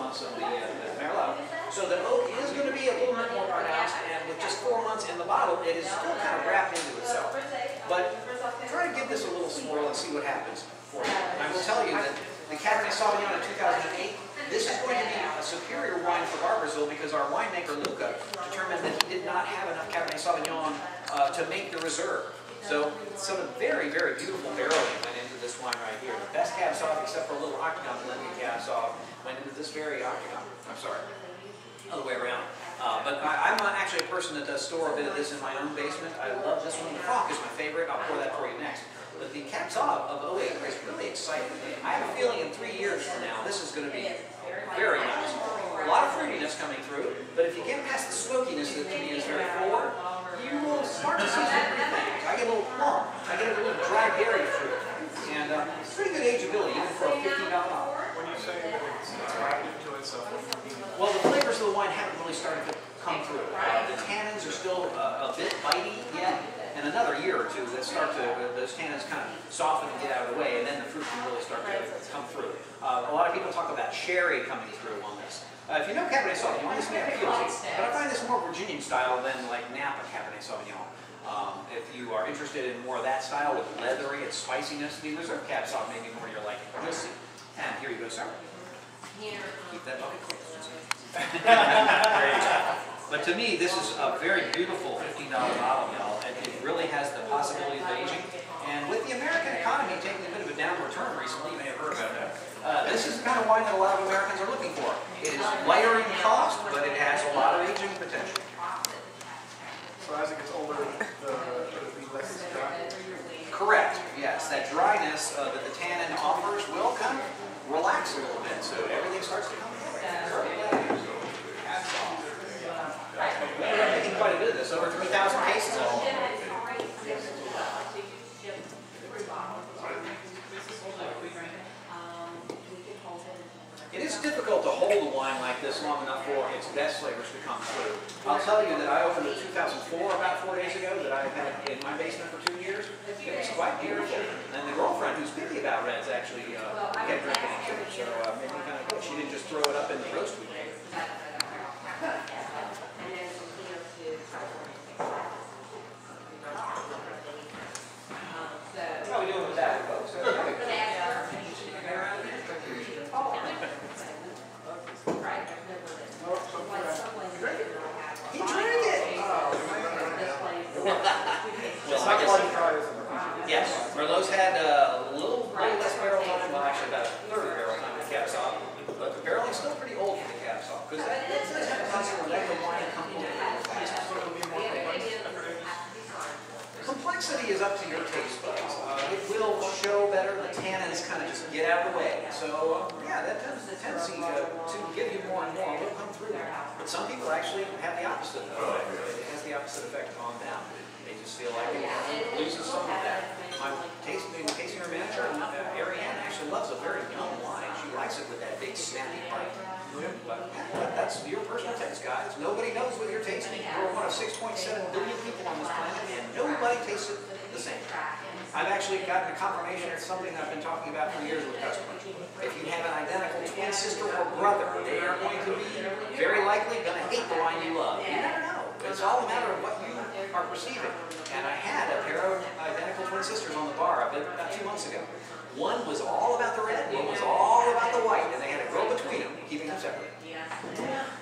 months of the Merlot. So the oak is going to be a little bit more pronounced, and with just 4 months in the bottle, it is still kind of wrapped into itself. But try to give this a little swirl and see what happens for you. And I will tell you that the Cabernet Sauvignon in 2008, this is going to be a superior wine for Barboursville because our winemaker, Luca, determined that he did not have enough Cabernet Sauvignon to make the reserve. So some very, very beautiful barreling went into this wine right here. The best Cab Sauv, except for a little Octagon blended Cab Sauv, went into this very Octagon. I'm sorry, other way around. But I'm actually a person that does store a bit of this in my own basement. I love this one. The Franc is my favorite. I'll pour that for you next. But the Cab Sauv of 08 is really exciting. I have a feeling in 3 years from now, this is going to be very nice. A lot of fruitiness coming through, but if you get past the smokiness that to me is very forward, you will start to see some pretty things. I get a little plum. I get a little dry berry fruit. And pretty good ageability, even for a $15 bottle. When you say that it's wrapped into itself, well, the flavors of the wine haven't really started to come through. The tannins are still a bit bitey yet. And another year or two, those tannins kind of soften and get out of the way, and then the fruit can really start to come through. A lot of people talk about sherry coming through on this. If you know Cabernet Sauvignon, this may appeal to you, but I find this more Virginian style than like Napa Cabernet Sauvignon. If you are interested in more of that style with leathery and spiciness, the Reserve Cab Sauv may be more your liking. You'll see. And here you go, sir. Keep that bucket close. But to me, this is a very beautiful $15 bottle, y'all. It really has the possibility of aging. And with the American economy taking a bit of a downward turn recently, you may have heard about that, this is the kind of wine that a lot of Americans are looking for. It is lighter in cost, but it has a lot of aging potential. so as it gets older, it'll be less dry. Correct, yes. That dryness that the tannin offers will kind of relax a little bit, so everything starts to come together. We're making quite a bit of this, over 3,000 cases all. It is difficult to hold a wine like this long enough for its best flavors to come through. I'll tell you that I opened in 2004, about 4 days ago, that I had in my basement for 2 years. It was quite beautiful. And the girlfriend, who's picky about reds, actually kept drinking it too. So maybe kind of good. She didn't just throw it up in the roast we made. How are we doing with that, folks? He drank it! Yes, Merlot's had a little less barrel time, well actually about a third of barrel time with Cab Sauv, but the barrel is still pretty old for the Cab Sauv, because that does have a nice little level wine and come a little fast. Complexity is up to your taste buds. It will show better, the tannins kind of just get out of the way. So yeah, that tends the tendency to give you more and more will come through. But some people actually have the opposite effect. It has the opposite effect on them. They just feel like it loses some of that. My tasting room manager, Ariane, actually loves a very young wine. She likes it with that big snappy bite. But that's your personal taste, guys. Nobody knows what you're tasting. We're one of 6.7 billion people on this planet, and nobody tastes it the same. I've actually gotten a confirmation of something that I've been talking about for years with customers. If you have an identical twin sister or brother, they are going to be very likely going to hate the wine you love. You never know. It's all a matter of what you are perceiving. And I had a pair of identical twin sisters on the bar about 2 months ago. One was all about the red, one was all about the white, and they had a girl between them, keeping them separate.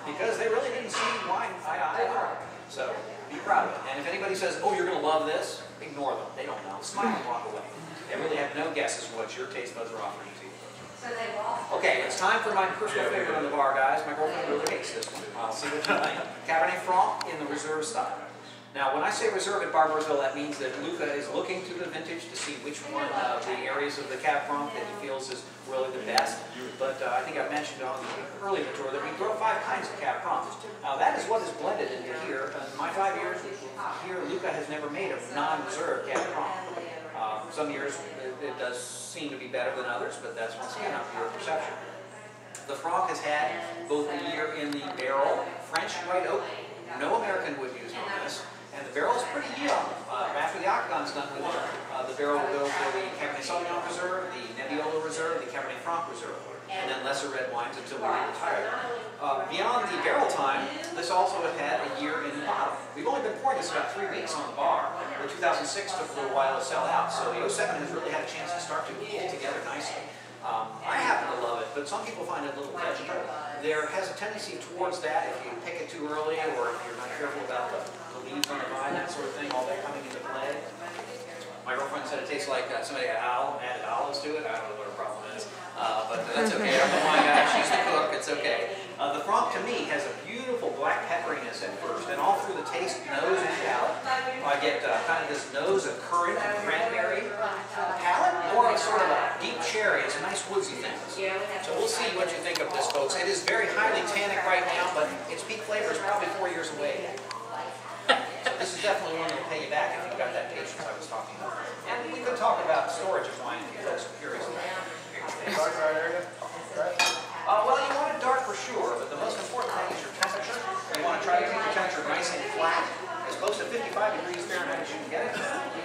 Because they really didn't see wine eye to eye at all. So, be proud of it. And if anybody says, oh, you're going to love this, ignore them. They don't know. Smile and walk away. They really have no guess as to what your taste buds are offering to you. Okay, it's time for my personal favorite on the bar, guys. My girlfriend really hates this one. I'll see what you think. Cabernet Franc in the Reserve style. Now, when I say Reserve at Barboursville, that means that Luca is looking to the vintage to see which one of the areas of the Cab Franc that he feels is really the best. But I think I mentioned on the earlier tour that we grow 5 kinds of Cab Franc. Now, that is what is blended into here. In my 5 years here, Luca has never made a non-reserve Cab Franc. Some years it does seem to be better than others, but that's once again up to your perception. The Franc has had both a year in the barrel, French white oak, no American wood used on this. And the barrel is pretty young. After the Octagon's done with it, the barrel will go for the Cabernet Sauvignon Reserve, the Nebbiolo Reserve, the Cabernet Franc Reserve. and then lesser red wines until we retire. Beyond the barrel time, this also had a year in the bottle. We've only been pouring this about 3 weeks on the bar. The 2006 took a little while to sell out, so the 07 has really had a chance to start to pull together nicely. I happen to love it, but some people find it a little vegetable. There has a tendency towards that if you pick it too early, or if you're not careful about the leaves on the vine, that sort of thing, all that coming into play. My girlfriend said it tastes like somebody added olives to it. I don't know what her problem is, but that's okay. I'm the wine guy, she's the cook, it's okay. The Franc to me has a beautiful black pepperiness at first, and all through the taste, nose and palate, I get kind of this nose of currant and cranberry palate, more of sort of a deep cherry. It's a nice woodsy thing. So we'll see what you think of this, folks. It is very highly tannic right now, but its peak flavor is probably 4 years away. So this is definitely one that will pay you back if you've got that patience I was talking about. And we could talk about storage of wine if you folks are curious about it. Dark dry area? Well, you want it dark for sure, but the most important thing is your temperature. You want to try to keep the temperature nice and flat, as close to 55 degrees Fahrenheit as you can get it.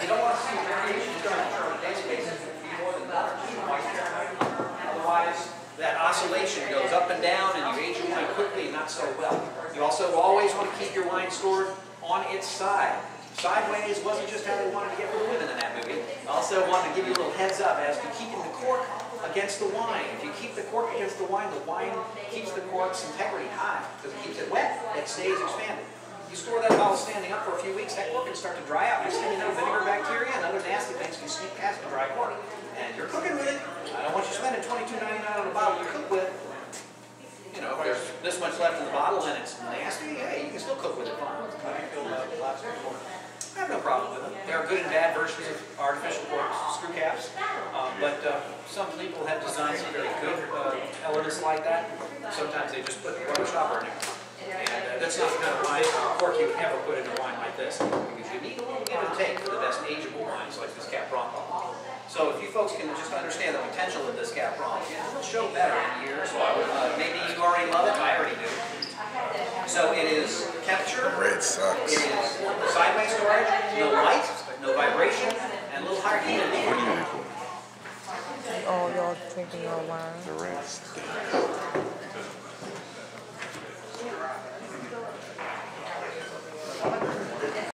You don't want to see variations in temperature on a daily basis to be more than 1 Fahrenheit. Otherwise, that oscillation goes up and down, and you age your wine quickly and not so well. You also always want to keep your wine stored on its side. Sideways wasn't just how they wanted to get rid of women in that movie. Also wanted to give you a little heads up as to keeping the cork against the wine. If you keep the cork against the wine keeps the cork's integrity high because it keeps it wet, it stays expanded. You store that bottle standing up for a few weeks, that cork can start to dry out. Next thing you know, vinegar bacteria and other nasty things can sneak past the dry cork. And you're cooking with it. I don't want you spending $22.99 on a bottle to cook with. You know, if there's this much left in the bottle and it's nasty, hey, you can still cook with it fine. How do you feel about plastic cork? I have no problem with them. There are good and bad versions of artificial corks, screw caps, but some people have designed some very good elements like that. Sometimes they just put rubber stopper in there. And that's not the kind of wine cork you would ever put in a wine like this, because you need a little give and take for the best ageable wines like this Cab Franc. So if you folks can just understand the potential of this Cab Franc, it will show better in years. Maybe you already love it, I already do. So it is temperature, Red sucks. it is sideways storage, no light, no vibration, and a little higher heat. What do you think? Oh, y'all drinking your wine? The red stinks.